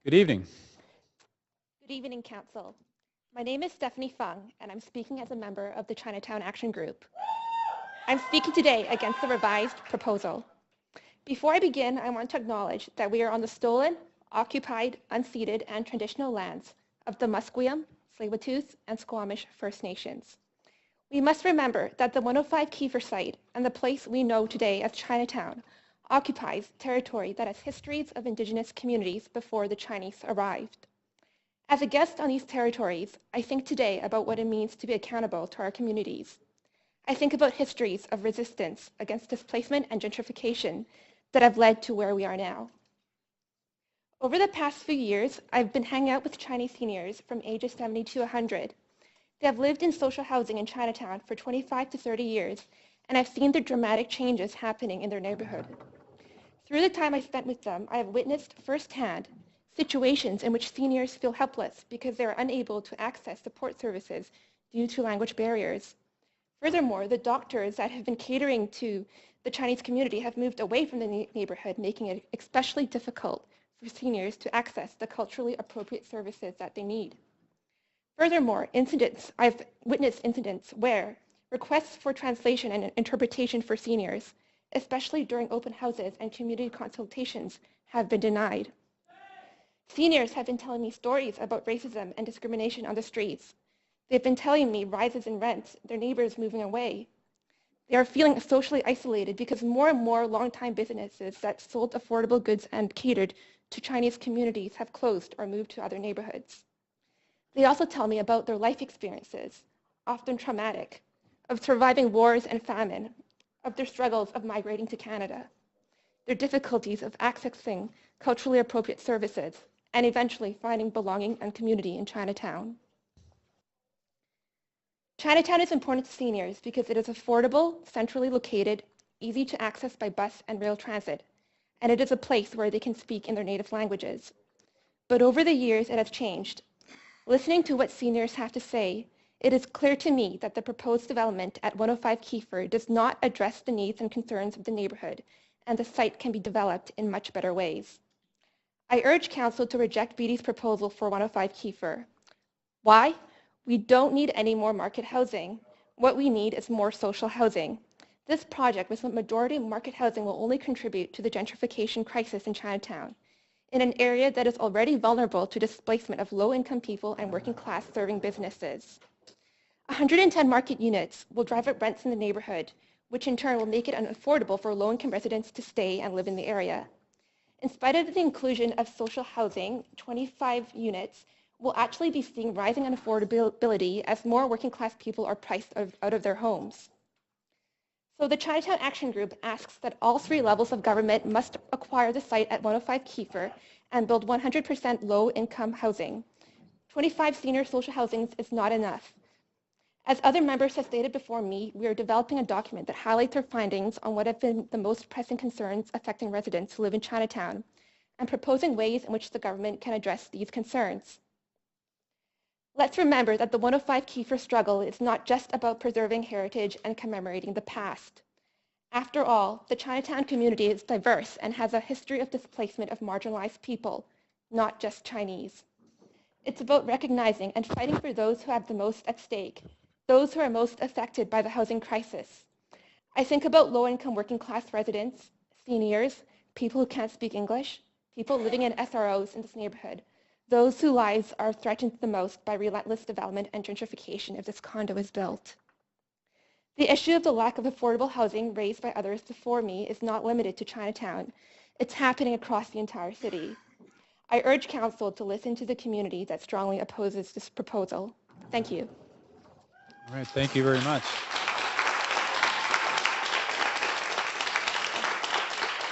Good evening. Good evening, Council. My name is Stephanie Fung, and I'm speaking as a member of the Chinatown Action Group. I'm speaking today against the revised proposal. Before I begin, I want to acknowledge that we are on the stolen, occupied, unceded, and traditional lands of the Musqueam, Tsleil-Waututh, and Squamish First Nations. We must remember that the 105 Keefer site and the place we know today as Chinatown occupies territory that has histories of Indigenous communities before the Chinese arrived. As a guest on these territories, I think today about what it means to be accountable to our communities. I think about histories of resistance against displacement and gentrification that have led to where we are now. Over the past few years, I've been hanging out with Chinese seniors from ages 70 to 100. They have lived in social housing in Chinatown for 25 to 30 years, and I've seen the dramatic changes happening in their neighborhood. Through the time I spent with them, I have witnessed firsthand situations in which seniors feel helpless because they are unable to access support services due to language barriers. Furthermore, the doctors that have been catering to the Chinese community have moved away from the neighborhood, making it especially difficult for seniors to access the culturally appropriate services that they need. Furthermore, I've witnessed incidents where requests for translation and interpretation for seniors, especially during open houses and community consultations, have been denied. Seniors have been telling me stories about racism and discrimination on the streets. They've been telling me rises in rents, their neighbors moving away. They are feeling socially isolated because more and more longtime businesses that sold affordable goods and catered to Chinese communities have closed or moved to other neighborhoods. They also tell me about their life experiences, often traumatic, of surviving wars and famine, of their struggles of migrating to Canada, their difficulties of accessing culturally appropriate services, and eventually finding belonging and community in Chinatown. Chinatown is important to seniors because it is affordable, centrally located, easy to access by bus and rail transit, and it is a place where they can speak in their native languages. But over the years, it has changed. Listening to what seniors have to say, it is clear to me that the proposed development at 105 Keefer does not address the needs and concerns of the neighborhood, and the site can be developed in much better ways. I urge Council to reject BD's proposal for 105 Keefer. Why? We don't need any more market housing. What we need is more social housing. This project with a majority market housing will only contribute to the gentrification crisis in Chinatown, in an area that is already vulnerable to displacement of low-income people and working-class serving businesses. 110 market units will drive up rents in the neighborhood, which in turn will make it unaffordable for low-income residents to stay and live in the area. In spite of the inclusion of social housing, 25 units will actually be seeing rising unaffordability as more working-class people are priced out of their homes. So the Chinatown Action Group asks that all three levels of government must acquire the site at 105 Keefer and build 100% low-income housing. 25 senior social housings is not enough. As other members have stated before me, we are developing a document that highlights our findings on what have been the most pressing concerns affecting residents who live in Chinatown and proposing ways in which the government can address these concerns. Let's remember that the 105 Keefer struggle is not just about preserving heritage and commemorating the past. After all, the Chinatown community is diverse and has a history of displacement of marginalized people, not just Chinese. It's about recognizing and fighting for those who have the most at stake, those who are most affected by the housing crisis. I think about low-income working-class residents, seniors, people who can't speak English, people living in SROs in this neighborhood, those whose lives are threatened the most by relentless development and gentrification if this condo is built. The issue of the lack of affordable housing raised by others before me is not limited to Chinatown. It's happening across the entire city. I urge Council to listen to the community that strongly opposes this proposal. Thank you. All right, thank you very much.